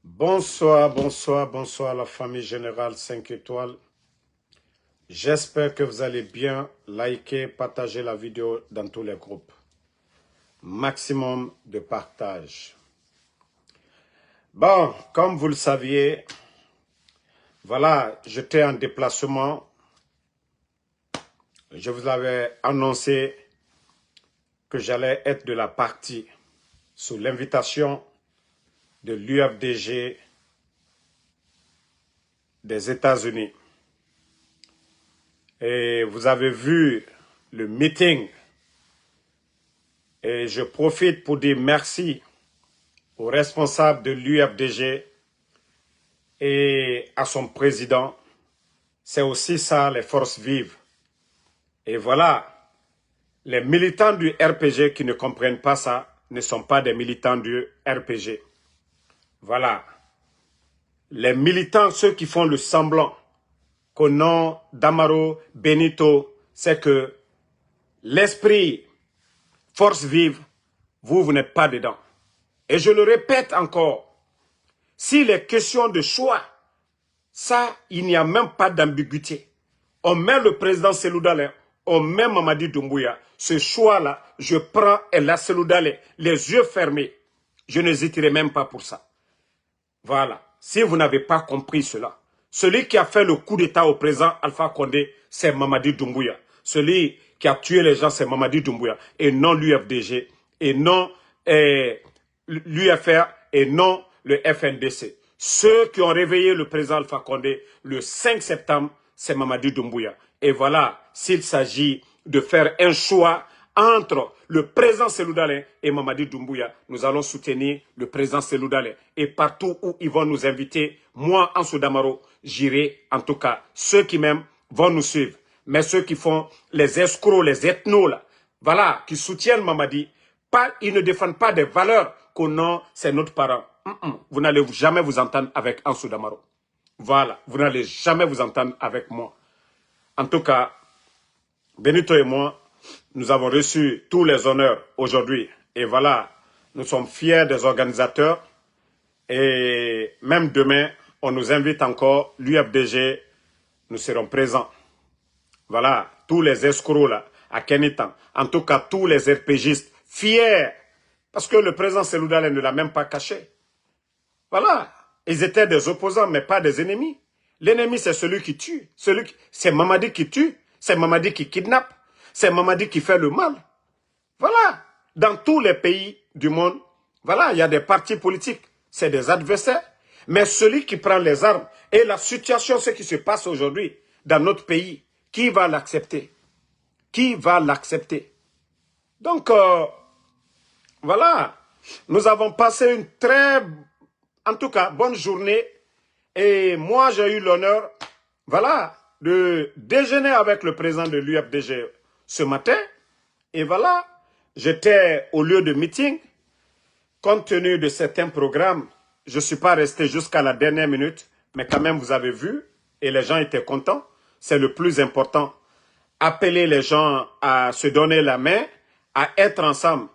Bonsoir, bonsoir, bonsoir la famille Générale 5 étoiles. J'espère que vous allez bien. Likez, partagez la vidéo dans tous les groupes. Maximum de partage. Bon, comme vous le saviez, voilà, j'étais en déplacement. Je vous avais annoncé que j'allais être de la partie sous l'invitation de l'UFDG des États-Unis. Et vous avez vu le meeting. Et je profite pour dire merci aux responsables de l'UFDG et à son président. C'est aussi ça, les forces vives. Et voilà, les militants du RPG qui ne comprennent pas ça ne sont pas des militants du RPG. Voilà. Les militants, ceux qui font le semblant qu'au nom d'Amaro Benito, c'est que l'esprit force vive, vous n'êtes pas dedans. Et je le répète encore, s'il est question de choix, ça, il n'y a même pas d'ambiguïté. On met le président Cellou Dalein, on met Mamadi Doumbouya. Ce choix-là, je prends Ella Cellou Dalein, les yeux fermés. Je n'hésiterai même pas pour ça. Voilà. Si vous n'avez pas compris cela, celui qui a fait le coup d'État au président Alpha Condé, c'est Mamadi Doumbouya. Celui qui a tué les gens, c'est Mamadi Doumbouya. Et non l'UFDG, et non l'UFR, et non le FNDC. Ceux qui ont réveillé le président Alpha Condé le 5 septembre, c'est Mamadi Doumbouya. Et voilà, s'il s'agit de faire un choix entre le président Cellou Dalein et Mamadi Doumbouya, nous allons soutenir le président Cellou Dalein. Et partout où ils vont nous inviter, moi, Ansou Damaro, j'irai. En tout cas, ceux qui m'aiment vont nous suivre. Mais ceux qui font les escrocs, les ethnos, là, voilà, qui soutiennent Mamadi, ils ne défendent pas des valeurs qu'au nom, c'est notre parent. Vous n'allez jamais vous entendre avec Ansou Damaro. Voilà, vous n'allez jamais vous entendre avec moi. En tout cas, Benito et moi, nous avons reçu tous les honneurs aujourd'hui. Et voilà, nous sommes fiers des organisateurs. Et même demain, on nous invite encore, l'UFDG, nous serons présents. Voilà, tous les escrocs là, à Kenitan. En tout cas, tous les RPGistes, fiers. Parce que le président Cellou Dalein ne l'a même pas caché. Voilà, ils étaient des opposants, mais pas des ennemis. L'ennemi, c'est celui qui tue. C'est Mamadi qui tue. C'est Mamadi qui kidnappe. C'est Mamadi qui fait le mal. Voilà. Dans tous les pays du monde, voilà, il y a des partis politiques. C'est des adversaires. Mais celui qui prend les armes et la situation, ce qui se passe aujourd'hui dans notre pays, qui va l'accepter? Qui va l'accepter? Donc, voilà. Nous avons passé une très, en tout cas, bonne journée. Et moi, j'ai eu l'honneur, voilà, de déjeuner avec le président de l'UFDG ce matin. Et voilà, j'étais au lieu de meeting. Compte tenu de certains programmes, je ne suis pas resté jusqu'à la dernière minute. Mais quand même, vous avez vu, et les gens étaient contents. C'est le plus important. Appeler les gens à se donner la main, à être ensemble.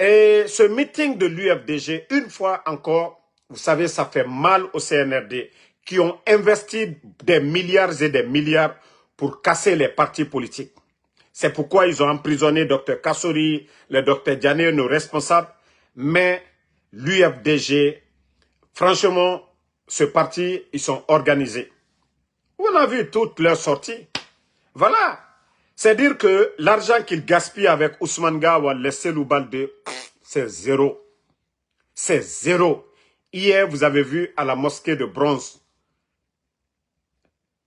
Et ce meeting de l'UFDG, une fois encore, vous savez, ça fait mal au CNRD, qui ont investi des milliards et des milliards pour casser les partis politiques. C'est pourquoi ils ont emprisonné Dr Kassori, le Dr Diané, nos responsables. Mais l'UFDG, franchement, ce parti, ils sont organisés. On a vu toutes leurs sorties. Voilà. C'est dire que l'argent qu'ils gaspillent avec Ousmane Gawal, les Cellou Balde, c'est zéro. C'est zéro. Hier, vous avez vu à la mosquée de Bronze,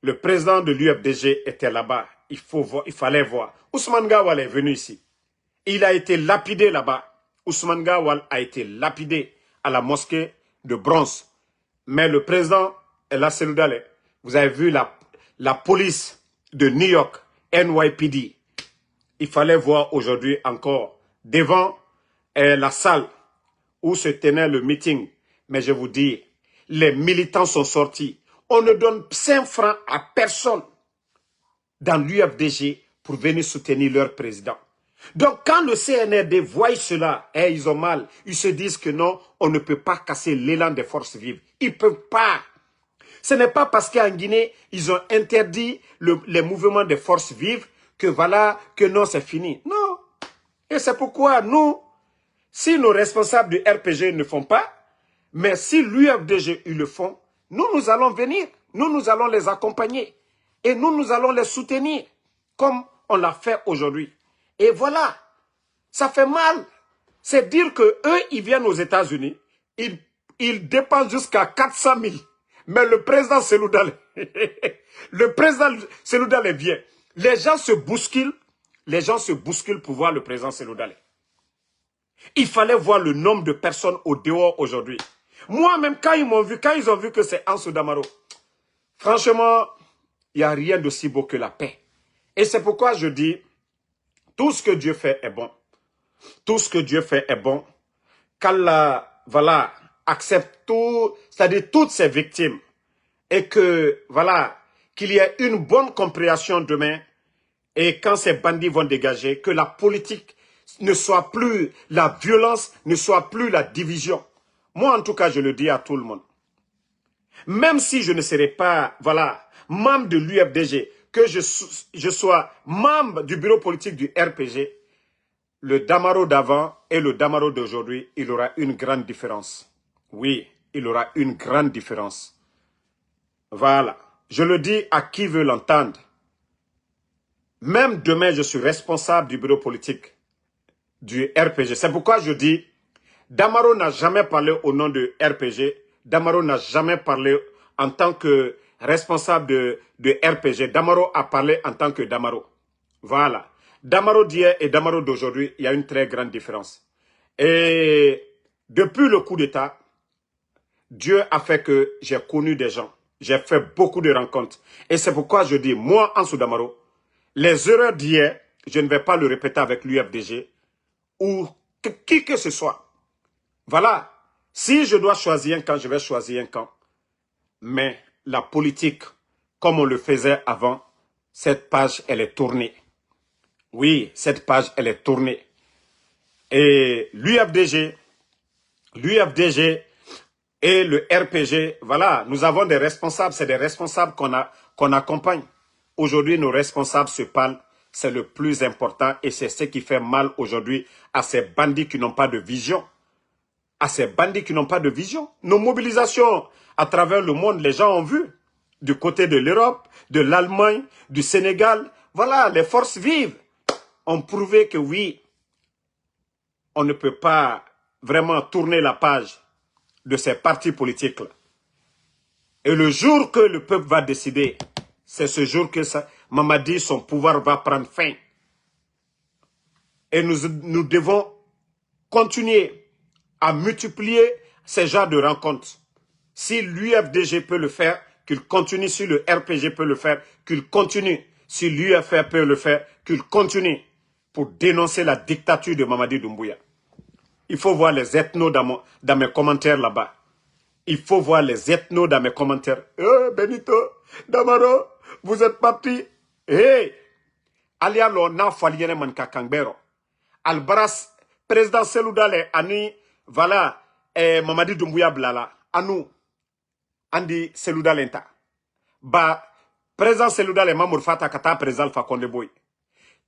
le président de l'UFDG était là-bas. Il fallait voir. Ousmane Gawal est venu ici. Il a été lapidé là-bas. Ousmane Gawal a été lapidé à la mosquée de Bronze. Mais le président Ella Cellou Dalein, vous avez vu la police de New York, NYPD. Il fallait voir aujourd'hui encore devant la salle où se tenait le meeting. Mais je vous dis, les militants sont sortis. On ne donne 5 francs à personne dans l'UFDG pour venir soutenir leur président. Donc, quand le CNRD voit cela, ils ont mal. Ils se disent que non, on ne peut pas casser l'élan des forces vives. Ils ne peuvent pas. Ce n'est pas parce qu'en Guinée, ils ont interdit les mouvements des forces vives que voilà, que non, c'est fini. Non. Et c'est pourquoi nous, si nos responsables du RPG ne font pas, mais si l'UFDG, ils le font, nous allons venir. Nous allons les accompagner. Et nous allons les soutenir, comme on l'a fait aujourd'hui. Et voilà. Ça fait mal. C'est dire que eux, ils viennent aux États-Unis, ils dépensent jusqu'à 400 000. Mais le président Seloudale, le président Seloudale vient. Les gens se bousculent pour voir le président Seloudale. Il fallait voir le nombre de personnes au dehors aujourd'hui. Moi-même, quand ils ont vu que c'est Ansou Damaro, franchement, il n'y a rien de si beau que la paix. Et c'est pourquoi je dis, tout ce que Dieu fait est bon. Tout ce que Dieu fait est bon. Qu'Allah, voilà, accepte tout, c'est-à-dire toutes ses victimes. Et que, voilà, qu'il y ait une bonne compréhension demain. Et quand ces bandits vont dégager, que la politique ne soit plus la violence, ne soit plus la division. Moi, en tout cas, je le dis à tout le monde. Même si je ne serai pas, voilà, membre de l'UFDG, que je sois membre du bureau politique du RPG, le Damaro d'avant et le Damaro d'aujourd'hui, il aura une grande différence. Oui, il aura une grande différence. Voilà. Je le dis à qui veut l'entendre. Même demain, je suis responsable du bureau politique du RPG. C'est pourquoi je dis, Damaro n'a jamais parlé au nom de RPG. Damaro n'a jamais parlé en tant que responsable de RPG. Damaro a parlé en tant que Damaro. Voilà. Damaro d'hier et Damaro d'aujourd'hui, il y a une très grande différence. Et depuis le coup d'État, Dieu a fait que j'ai connu des gens. J'ai fait beaucoup de rencontres. Et c'est pourquoi je dis, moi, Ansou Damaro, les erreurs d'hier, je ne vais pas le répéter avec l'UFDG ou qui que ce soit. Voilà. Si je dois choisir un camp, je vais choisir un camp. Mais la politique, comme on le faisait avant, cette page, elle est tournée. Oui, cette page, elle est tournée. Et l'UFDG et le RPG, voilà, nous avons des responsables. C'est des responsables qu'on accompagne. Aujourd'hui, nos responsables se parlent. C'est le plus important et c'est ce qui fait mal aujourd'hui à ces bandits qui n'ont pas de vision. À ces bandits qui n'ont pas de vision. Nos mobilisations à travers le monde, les gens ont vu. Du côté de l'Europe, de l'Allemagne, du Sénégal. Voilà, les forces vives ont prouvé que oui, on ne peut pas vraiment tourner la page de ces partis politiques-là. Et le jour que le peuple va décider, c'est ce jour que Mamadi, son pouvoir va prendre fin. Et nous devons continuer à multiplier ces genres de rencontres. Si l'UFDG peut le faire, qu'il continue. Si le RPG peut le faire, qu'il continue. Si l'UFR peut le faire, qu'il continue pour dénoncer la dictature de Mamadi Doumbouya. Il faut voir les ethnos dans mes commentaires là-bas. Il faut voir les ethnos dans mes commentaires. Benito, Damaro, vous êtes parti. Hey, alia lo na faliene man kakangbero. Albaras, président Seloudale, ani, voilà, Mamadi Doumbouya blala, anu, andi Seloudale nta. Ba, président Seloudale Mamour Fata kata président Alpha Condé Boy.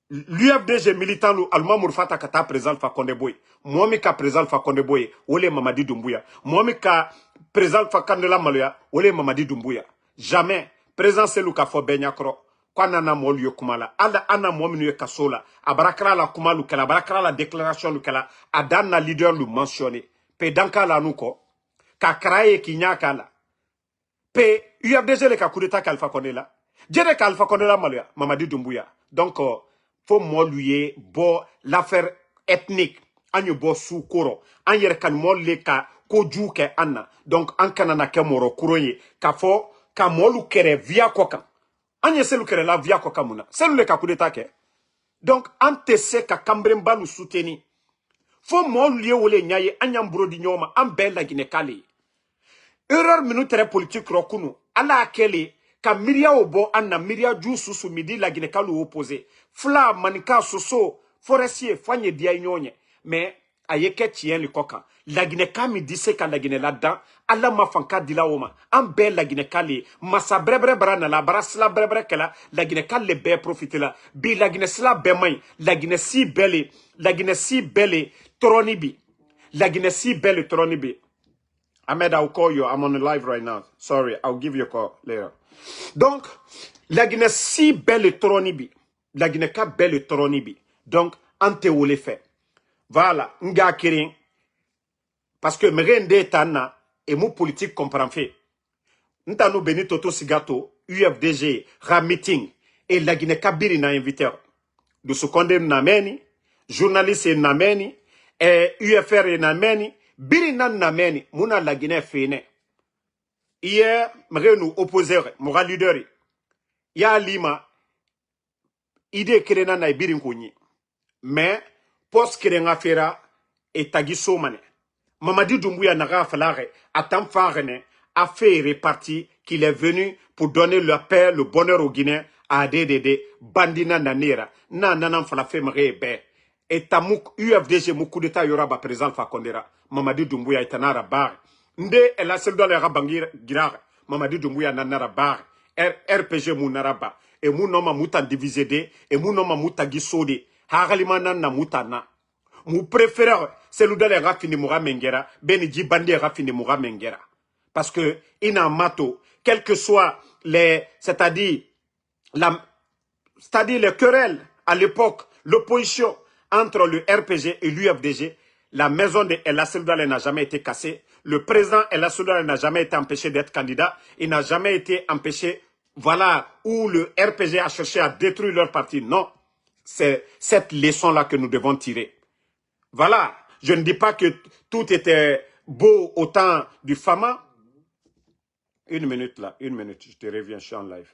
L'UFDG militant lu Alma Mourfata kata président Alpha Condé Boy. Moi mi ka président Alpha Condé Boy, ole Mamadi Doumbouya. Moi mi ka président Alpha Kandela Maloya, ole Mamadi Doumbouya. Jamais président Selou ka fo benyakro. Kwa nana mo liyo kumala. Ala ana mo minu kasola. Abarakra la kumalu kala, abarakra la déclaration lu kala. Adan na leader lu mentionné. Pe danka la nuko. Ka kraye ki nyaka la. Pe UFDG le ka coup d'état Alpha Condé la. Djere ka Alpha Condé la Maloya, Mamadi Doumbouya. Donc faut moluye bo l'affaire ethnique anyo bo sous koro an yer kan molle ka ko juke anna donc an kanana ke moro kuroye ka fo ka molu kere via koka anye selu kere la via koka muna selu le ka kudeta ke donc an tese ka kambremba nous soutenir faut moluye wole nyaye anyam brodi nyoma an bella gine kale erreur minutere politique rokunu ala akele ka miria obo anna miria ju susu midi la gine kalu opposé fla manika soso forestier, fanye dia ignonye. Mais, ayeke tien le coca. La Guinée kami dise ka la Guinée là-dedans, Allah ma fanka dila oma. An be la Guinée kali, massa brebre brana la brasla brebre kela, la Guinée kali be profite la. Bi la Guinée sla be main, la Guinée si belle, tronibi. La Guinée si belle tronibi. Ahmed, I'll call you. I'm on the live right now. Sorry, I'll give you a call later. Donc, la Guinée si belle tronibi. La Guinée ka belle tronibi. Donc, ante ou le fait. Voilà, nga kirin. Parce que mrende tana et mon politique comprend fait. Ntano Benito Toto Sigato, UFDG, ra meeting et la Guinée Kabiri na invité. De ce qu'on nameni, journaliste nameni, et UFR nameni, biri na nameni, muna la Guinée fene. Hier, mre nous opposer, mora leader. Ya Lima, idée kirena na birin konyi. Mais, post kirenga fera et tagiso mane. Mamadi Doumbouya Naga Falare, à Tamfarene, a fait réparti qu'il est venu pour donner la paix, le bonheur aux Guinéens, à DDD, Bandina Nanira, Nanan Falafé Mrebe, et Tamouk, UFDG, Moukou d'État Yoraba, président Fakondera, Mamadi Doumbouya est un arabar. Nde, elle a seul dans les rabangir, Girar, Mamadi Doumbouya Nanarabar, RPG Mounaraba, et Mounoma Moutan divisé de, et Mounoma Moutagisode, Haralimanan Namoutana. Mon préféré, c'est le de Rafini Moura Mengera, Beniji Bandi Rafini Moura Mengera. Parce que, ina mato, quel que soit les, c'est-à-dire les querelles à l'époque, l'opposition entre le RPG et l'UFDG, la maison de El Asseldale n'a jamais été cassée. Le président El Asseldale n'a jamais été empêché d'être candidat. Il n'a jamais été empêché, voilà, où le RPG a cherché à détruire leur parti. Non, c'est cette leçon-là que nous devons tirer. Voilà, je ne dis pas que tout était beau au temps du Fama. Une minute là, une minute, je te reviens, je suis en live.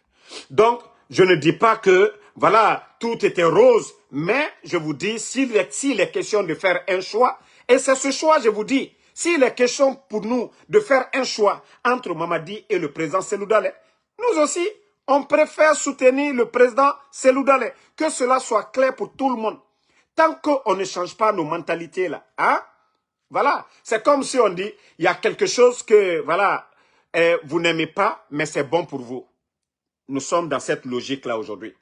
Donc, je ne dis pas que, voilà, tout était rose, mais je vous dis, s'il est question de faire un choix, et c'est ce choix, je vous dis, s'il est question pour nous de faire un choix entre Mamadi et le président Cellou Dalein, nous aussi, on préfère soutenir le président Cellou Dalein, que cela soit clair pour tout le monde. Tant qu'on ne change pas nos mentalités là, hein? Voilà, c'est comme si on dit, il y a quelque chose que, voilà, vous n'aimez pas, mais c'est bon pour vous. Nous sommes dans cette logique-là aujourd'hui.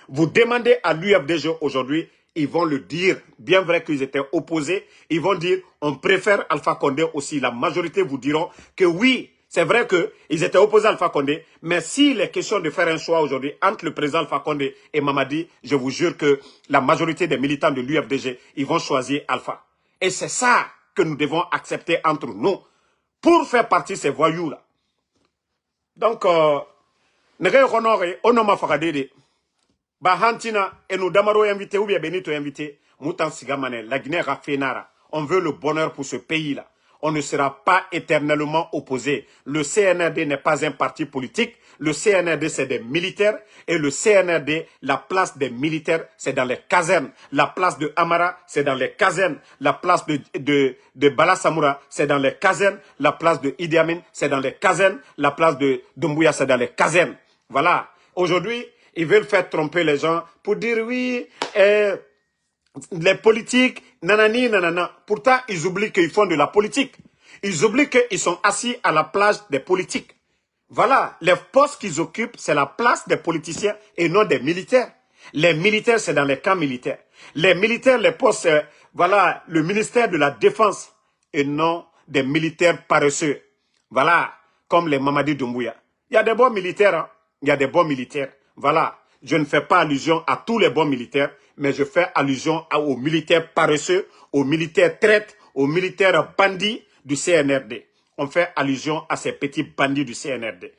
Vous demandez à l'UFDG aujourd'hui, ils vont le dire, bien vrai qu'ils étaient opposés, ils vont dire, on préfère Alpha Condé aussi. La majorité vous diront que oui, c'est vrai qu'ils étaient opposés à Alpha Condé, mais s'il est question de faire un choix aujourd'hui entre le président Alpha Condé et Mamadi, je vous jure que la majorité des militants de l'UFDG, ils vont choisir Alpha. Et c'est ça que nous devons accepter entre nous pour faire partie de ces voyous-là. Donc, Nere Honore, Onoma Faradede, Bahantina, et nous Damaro invité, ou bien Benito invité, Moutan Sigamane, la Guinée Rafenara. On veut le bonheur pour ce pays-là. On ne sera pas éternellement opposé. Le CNRD n'est pas un parti politique. Le CNRD, c'est des militaires. Et le CNRD, la place des militaires, c'est dans les casernes. La place de Amara, c'est dans les casernes. La place de Bala Samoura, c'est dans les casernes. La place de Idi Amin, c'est dans les casernes. La place de Doumbouya, c'est dans les casernes. Voilà. Aujourd'hui, ils veulent faire tromper les gens pour dire oui, les politiques, nanani, nanana. Pourtant, ils oublient qu'ils font de la politique. Ils oublient qu'ils sont assis à la place des politiques. Voilà, les postes qu'ils occupent, c'est la place des politiciens et non des militaires. Les militaires, c'est dans les camps militaires. Les militaires, les postes, c'est, voilà, le ministère de la Défense et non des militaires paresseux. Voilà, comme les Mamadi Doumbouya. Il y a des bons militaires, hein? Il y a des bons militaires. Voilà, je ne fais pas allusion à tous les bons militaires, mais je fais allusion aux militaires paresseux, aux militaires traites, aux militaires bandits du CNRD. On fait allusion à ces petits bandits du CNRD.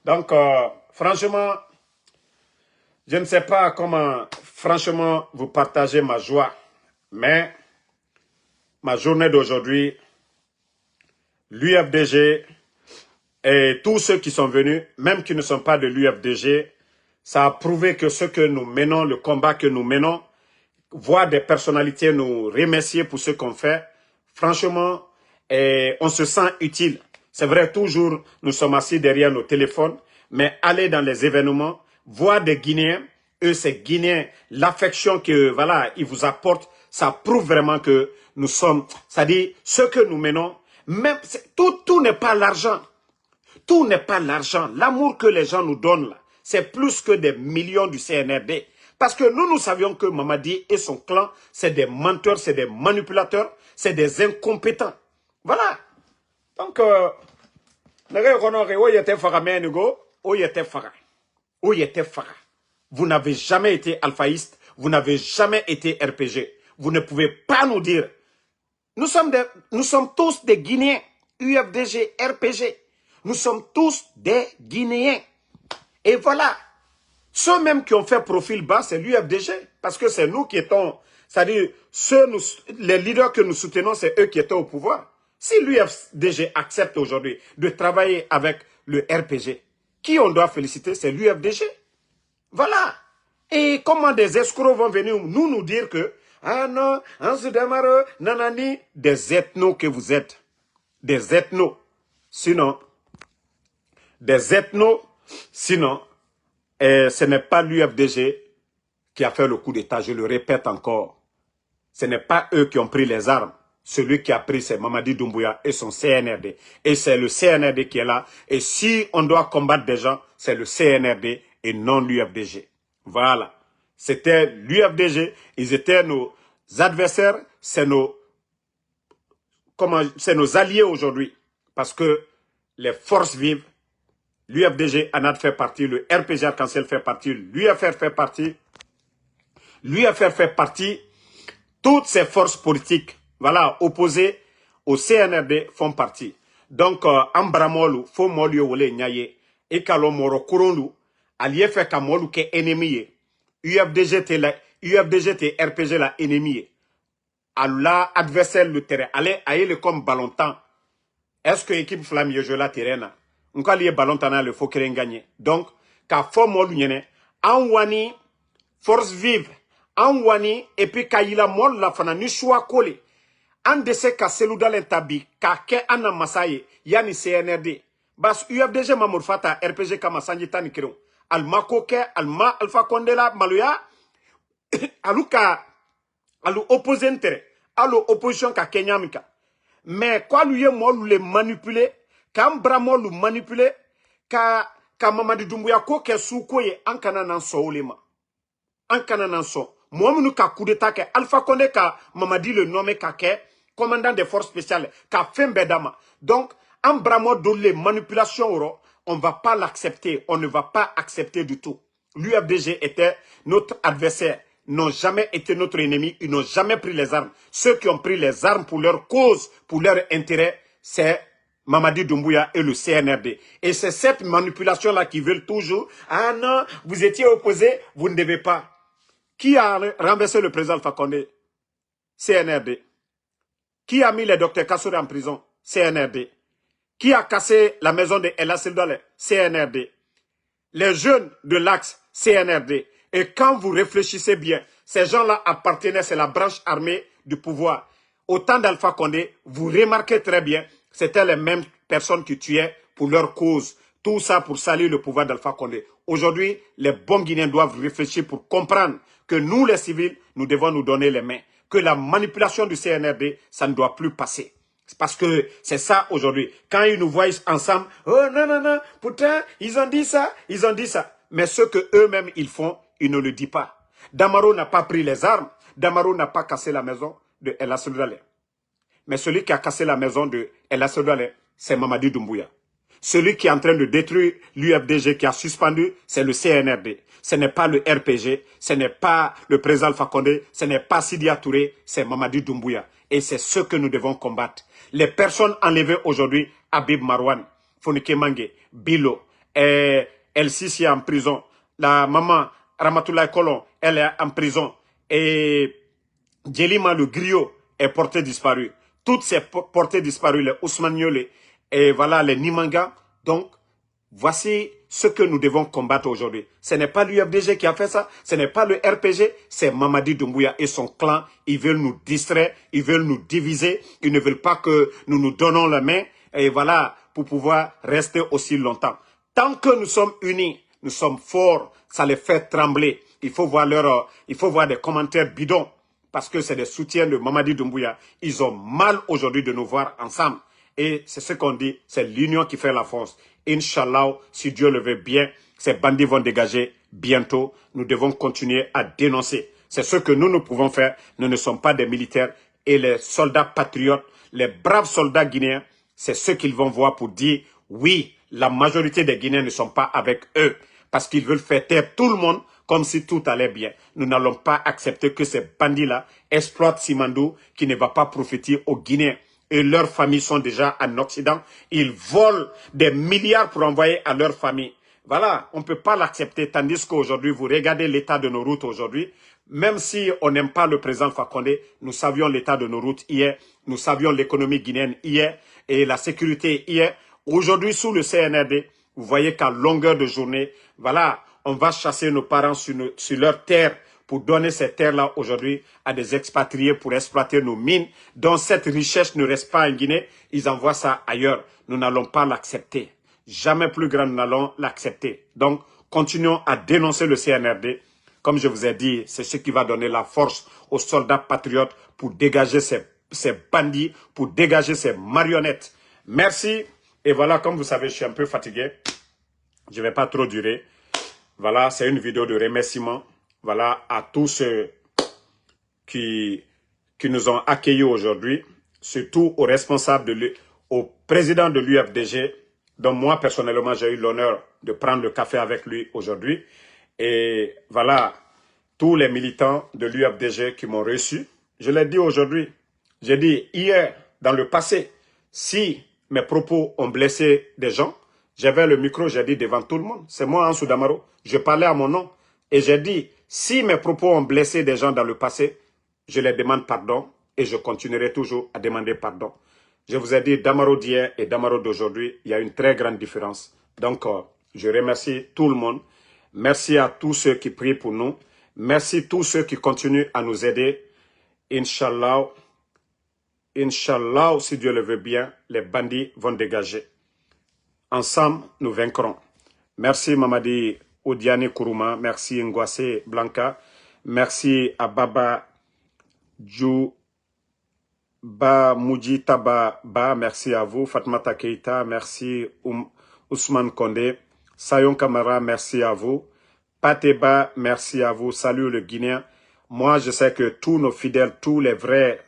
Donc, franchement, je ne sais pas comment, franchement, vous partagez ma joie, mais ma journée d'aujourd'hui, l'UFDG et tous ceux qui sont venus, même qui ne sont pas de l'UFDG, ça a prouvé que ce que nous menons, le combat que nous menons, voir des personnalités nous remercier pour ce qu'on fait, franchement, on se sent utile. C'est vrai, toujours, nous sommes assis derrière nos téléphones, mais aller dans les événements, voir des Guinéens eux, ces Guinéens, l'affection que, voilà, ils vous apportent, ça prouve vraiment que nous sommes, c'est-à-dire, ce que nous menons, même, tout n'est pas l'argent. Tout n'est pas l'argent. L'amour que les gens nous donnent, là, c'est plus que des millions du CNRD. Parce que nous savions que Mamadi et son clan, c'est des menteurs, c'est des manipulateurs, c'est des incompétents. Voilà. Donc, vous n'avez jamais été alphaïste, vous n'avez jamais été RPG. Vous ne pouvez pas nous dire. Nous sommes tous des Guinéens, UFDG, RPG. Nous sommes tous des Guinéens. Et voilà. Ceux-mêmes qui ont fait profil bas, c'est l'UFDG. Parce que c'est nous qui étions, c'est-à-dire, les leaders que nous soutenons, c'est eux qui étaient au pouvoir. Si l'UFDG accepte aujourd'hui de travailler avec le RPG, qui on doit féliciter, c'est l'UFDG. Voilà. Et comment des escrocs vont venir nous dire que, ah non, on se démarre, nanani, des ethnos que vous êtes. Des ethnos. Sinon, ce n'est pas l'UFDG qui a fait le coup d'État, je le répète encore. Ce n'est pas eux qui ont pris les armes. Celui qui a pris, c'est Mamadi Doumbouya et son CNRD. Et c'est le CNRD qui est là. Et si on doit combattre des gens, c'est le CNRD et non l'UFDG. Voilà. C'était l'UFDG. Ils étaient nos adversaires. C'est nos alliés aujourd'hui. Parce que les forces vives, l'UFDG ANAD fait partie, le RPG Arc-en-Ciel fait partie, l'UFR fait partie. L'UFR fait partie. Toutes ces forces politiques, voilà, opposées au CNRD font partie. Donc, Ambramolu, fo molu wole nyaye, et kalo moro kurunlu, allié fait ka molu ke ennemi, UFDG te RPG la ennemi, Allah adversaire le terrain, allez, aille comme ballon temps. Est-ce que l'équipe flamme joue la terrain? On peut aller ballon temps le faut qu'elle gagne. Donc, ka fo molu nyene, anwani, force vive, an wani et puis kayila mol la fana ni choix collé an dese ka seluda tabi ka ke ana masaye yani CNRD bas UFDG Mamour Fata RPG kama sanji tani kiro alma koke alma Alpha Condé la maluya aluka alu opposante alu opposition ka kenyamika mais quoi lui mol le manipuler kam bramo lu manipuler ka Mamadi Doumbouya ko ke sukoye an kana nan soulema an kana nan so Mohamedou ka coup d'état ke Alpha Condé ka Mamadi le nommé ka ke commandant des forces spéciales ka Fembedama. Donc en bramo de les manipulations on va pas l'accepter, on ne va pas accepter du tout. L'UFDG était notre adversaire, n'ont jamais été notre ennemi, ils n'ont jamais pris les armes. Ceux qui ont pris les armes pour leur cause, pour leur intérêt, c'est Mamadi Doumbouya et le CNRD. Et c'est cette manipulation-là qui veulent toujours, ah non, vous étiez opposés, vous ne devez pas. Qui a renversé le président Alpha Condé? CNRD. Qui a mis le docteur Kassouri en prison? CNRD. Qui a cassé la maison de Ella Sildale? CNRD. Les jeunes de l'Axe? CNRD. Et quand vous réfléchissez bien, ces gens-là appartenaient, c'est la branche armée du pouvoir. Au temps d'Alpha Condé, vous remarquez très bien, c'était les mêmes personnes qui tuaient pour leur cause. Tout ça pour salir le pouvoir d'Alpha Condé. Aujourd'hui, les bons Guinéens doivent réfléchir pour comprendre que nous, les civils, nous devons nous donner les mains. Que la manipulation du CNRD, ça ne doit plus passer. Parce que c'est ça aujourd'hui. Quand ils nous voient ensemble, oh non, non, non, pourtant, ils ont dit ça, ils ont dit ça. Mais ce que eux-mêmes, ils font, ils ne le disent pas. Damaro n'a pas pris les armes. Damaro n'a pas cassé la maison de Ella Sildale. Mais celui qui a cassé la maison de Ella Sildale, c'est Mamadi Doumbouya. Celui qui est en train de détruire l'UFDG qui a suspendu, c'est le CNRD. Ce n'est pas le RPG, ce n'est pas le président Alpha Condé, ce n'est pas Sidia Touré, c'est Mamadi Doumbouya. Et c'est ce que nous devons combattre. Les personnes enlevées aujourd'hui, Habib Marwan, Fonike Mange, Bilo, El Sisi est en prison. La maman Ramatoulaye Kolon, elle est en prison. Et Djelima le griot est porté disparu. Toutes ces portées disparues, les Ousmane Niolé, et voilà les Nimanga. Donc, voici ce que nous devons combattre aujourd'hui. Ce n'est pas l'UFDG qui a fait ça, ce n'est pas le RPG, c'est Mamadi Doumbouya et son clan. Ils veulent nous distraire, ils veulent nous diviser, ils ne veulent pas que nous nous donnons la main, et voilà, pour pouvoir rester aussi longtemps. Tant que nous sommes unis, nous sommes forts, ça les fait trembler. il faut voir des commentaires bidons parce que c'est des soutiens de Mamadi Doumbouya. Ils ont mal aujourd'hui de nous voir ensemble. Et c'est ce qu'on dit, c'est l'union qui fait la force. Inch'Allah, si Dieu le veut bien, ces bandits vont dégager bientôt. Nous devons continuer à dénoncer. C'est ce que nous pouvons faire. Nous ne sommes pas des militaires. Et les soldats patriotes, les braves soldats guinéens, c'est ce qu'ils vont voir pour dire, oui, la majorité des Guinéens ne sont pas avec eux. Parce qu'ils veulent faire taire tout le monde comme si tout allait bien. Nous n'allons pas accepter que ces bandits-là exploitent Simandou qui ne va pas profiter aux Guinéens. Et leurs familles sont déjà en Occident. Ils volent des milliards pour envoyer à leurs familles. Voilà, on ne peut pas l'accepter. Tandis qu'aujourd'hui, vous regardez l'état de nos routes aujourd'hui. Même si on n'aime pas le président Fakonde, nous savions l'état de nos routes hier. Nous savions l'économie guinéenne hier et la sécurité hier. Aujourd'hui, sous le CNRD, vous voyez qu'à longueur de journée, voilà, on va chasser nos parents sur leur terre pour donner ces terres-là aujourd'hui à des expatriés pour exploiter nos mines, dont cette richesse ne reste pas en Guinée, ils envoient ça ailleurs. Nous n'allons pas l'accepter. Jamais plus grand, nous n'allons l'accepter. Donc, continuons à dénoncer le CNRD. Comme je vous ai dit, c'est ce qui va donner la force aux soldats patriotes pour dégager ces bandits, pour dégager ces marionnettes. Merci. Et voilà, comme vous savez, je suis un peu fatigué. Je ne vais pas trop durer. Voilà, c'est une vidéo de remerciement. Voilà, à tous ceux qui nous ont accueillis aujourd'hui, surtout aux responsables, au président de l'UFDG, dont moi, personnellement, j'ai eu l'honneur de prendre le café avec lui aujourd'hui. Et voilà, tous les militants de l'UFDG qui m'ont reçu. Je l'ai dit aujourd'hui, j'ai dit hier, dans le passé, si mes propos ont blessé des gens, j'avais le micro, j'ai dit devant tout le monde, c'est moi, Ansou Damaro, je parlais à mon nom. Et j'ai dit, si mes propos ont blessé des gens dans le passé, je les demande pardon et je continuerai toujours à demander pardon. Je vous ai dit, Damaro d'hier et Damaro d'aujourd'hui, il y a une très grande différence. Donc, je remercie tout le monde. Merci à tous ceux qui prient pour nous. Merci à tous ceux qui continuent à nous aider. Inch'Allah, Inch'Allah, si Dieu le veut bien, les bandits vont dégager. Ensemble, nous vaincrons. Merci Mamadi Odiane Kourouma, merci Ngwase Blanca, merci à Baba Djou Ba Moudji Taba Ba, merci à vous, Fatmata Keita, merci Ousmane Kondé, Sayon Kamara, merci à vous, Pateba, merci à vous, salut le Guinéen. Moi, je sais que tous nos fidèles, tous les vrais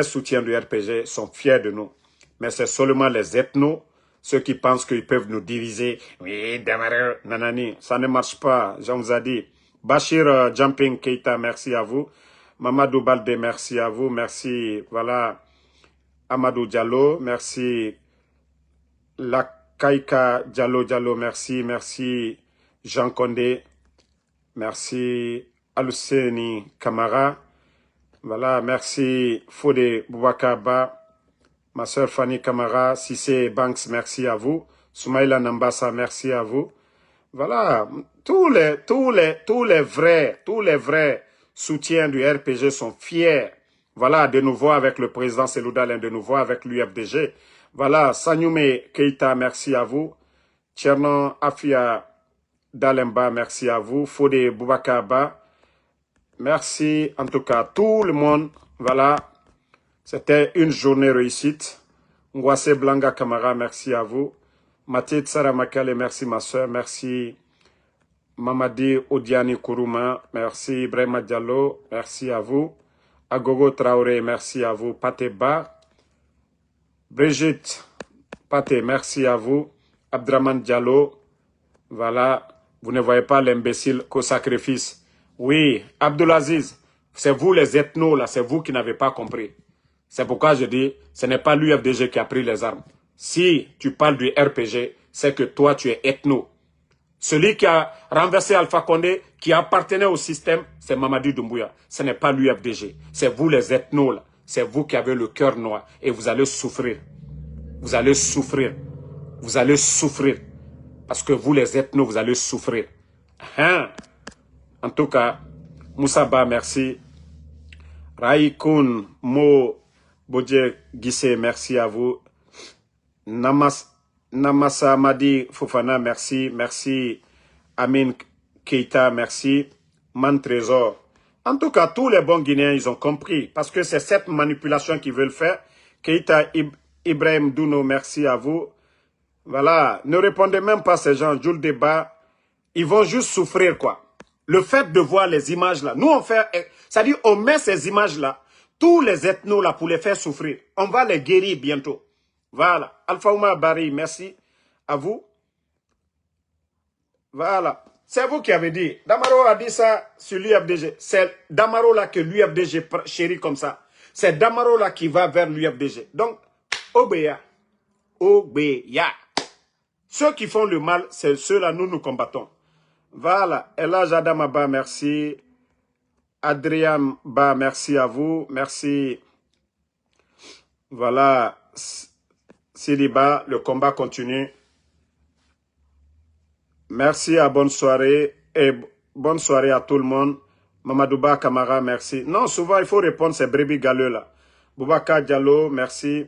soutiens du RPG sont fiers de nous. Mais c'est seulement les ethnos, ceux qui pensent qu'ils peuvent nous diviser. Oui, Damaro, nanani, ça ne marche pas, j'en vous ai dit. Bachir Jumping Keita, merci à vous. Mamadou Balde, merci à vous. Merci, voilà, Amadou Diallo, merci. Lakaika Diallo, merci. Merci, Jean Condé. Merci, Aluseni Kamara. Voilà, merci, Fodé Boubakarba. Ma soeur Fanny Kamara, Sissé Banks, merci à vous. Soumaïla Nambassa, merci à vous. Voilà, tous les vrais soutiens du RPG sont fiers. Voilà, de nous voir avec le président Seloudal, de nous voir avec l'UFDG. Voilà, Sanyume Keita, merci à vous. Tchernon Afia Dalemba, merci à vous. Fodé Boubakarba, merci en tout cas tout le monde. Voilà. C'était une journée réussite. Ngwase Blanga Kamara, merci à vous. Maté Tsara Makale, merci ma soeur. Merci Mamadi Odiani Kourouma, merci Ibrahima Diallo, merci à vous. Agogo Traoré, merci à vous. Pateba, Brigitte Paté, merci à vous. Abdraman Diallo, voilà, vous ne voyez pas l'imbécile qu'au sacrifice. Oui, Abdulaziz, c'est vous les ethnos là, c'est vous qui n'avez pas compris. C'est pourquoi je dis, ce n'est pas l'UFDG qui a pris les armes. Si tu parles du RPG, c'est que toi, tu es ethno. Celui qui a renversé Alpha Condé, qui appartenait au système, c'est Mamadi Doumbouya. Ce n'est pas l'UFDG. C'est vous les ethnos, là. C'est vous qui avez le cœur noir. Et vous allez souffrir. Vous allez souffrir. Vous allez souffrir. Parce que vous, les ethnos, vous allez souffrir. Hein? En tout cas, Moussaba, merci. Raïkoun, Mo, Bodje Gissé, merci à vous. Namasa Madi Fofana, merci. Merci Amin Keita, merci. Man Trésor. En tout cas, tous les bons Guinéens, ils ont compris. Parce que c'est cette manipulation qu'ils veulent faire. Keita Ibrahim Douno, merci à vous. Voilà. Ne répondez même pas à ces gens. Jules Débat. Ils vont juste souffrir, quoi. Le fait de voir les images là. Nous, on fait... C'est-à-dire, on met ces images là. Tous les ethnos là pour les faire souffrir. On va les guérir bientôt. Voilà. Alpha Oumar Bari, merci à vous. Voilà. C'est vous qui avez dit. Damaro a dit ça sur l'UFDG. C'est Damaro là que l'UFDG chérit comme ça. C'est Damaro là qui va vers l'UFDG. Donc, Obéa. Obéa. Ceux qui font le mal, c'est ceux-là, nous combattons. Voilà. Ella Jadamaba, merci. Adrien Ba, merci à vous. Merci. Voilà. Siliba, le combat continue. Merci à bonne soirée et bonne soirée à tout le monde. Mamadouba Kamara, merci. Non, souvent il faut répondre ces brebis galeux là. Boubacar Diallo, merci.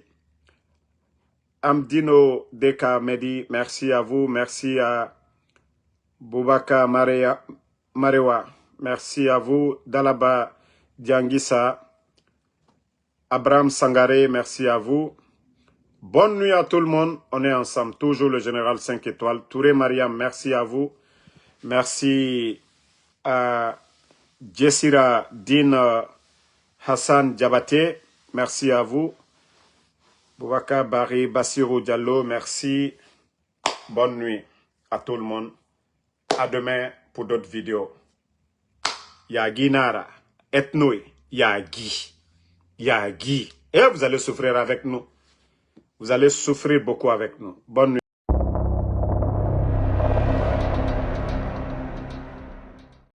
Amdino Deka Medi, merci à vous. Merci à Boubacar Marewa, merci à vous. Dalaba Diangissa, Abraham Sangaré, merci à vous. Bonne nuit à tout le monde. On est ensemble. Toujours le général 5 étoiles. Touré Mariam, merci à vous. Merci à Jessira Din Hassan Diabaté. Merci à vous. Boubacar Bari Bassirou Diallo, merci. Bonne nuit à tout le monde. À demain pour d'autres vidéos. Yagi Nara, Etnoé, Yagi. Yagi. Et vous allez souffrir avec nous. Vous allez souffrir beaucoup avec nous. Bonne nuit.